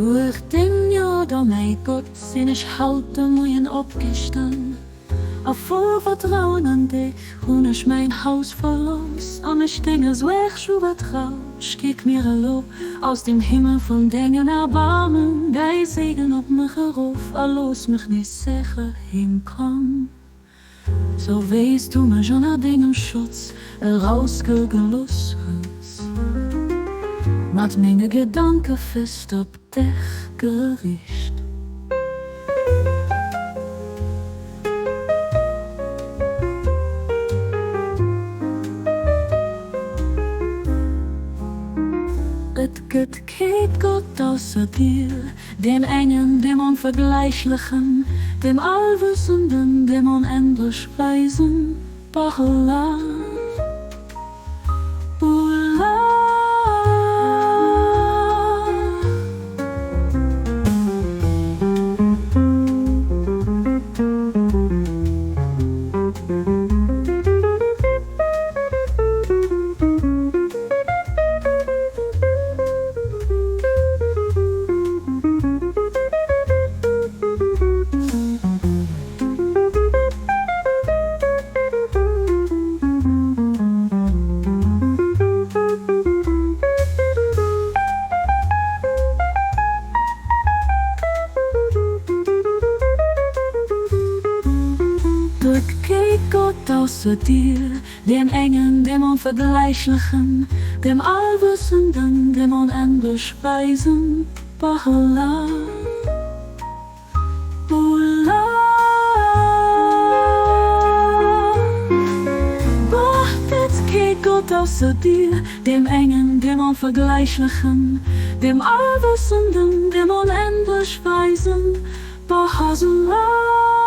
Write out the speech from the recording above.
Durch den Jahr, da mein Gott, sind ich halt Mojen abgestanden. Auf voll Vertrauen an dich, und ich mein Haus verlos. Und ich denke, so echt übertraut, ich kick mir hallo aus dem Himmel von Dingen Erbarmen. Dein Segen auf mich herauf, los mich nicht sicher hinkomm. So weißt du mir schon an Dingen Schutz, rausgegelust. Mit meine Gedanken fest auf dich gericht. Et gibt kein Gott außer dir, dem Engen, dem Unvergleichlichen, dem Allwissenden, dem unendlich Weisen. Bachala, Ula. Kein Gott außer dir, dem Engen, dem Unvergleichlichen, dem Allwissenden, dem unendlich Weisen. Bachala, Ula. Gibt kein Gott außer dir, dem Engen, dem Unvergleichlichen, dem Allwissenden, dem unendlich Weisen. Bachala.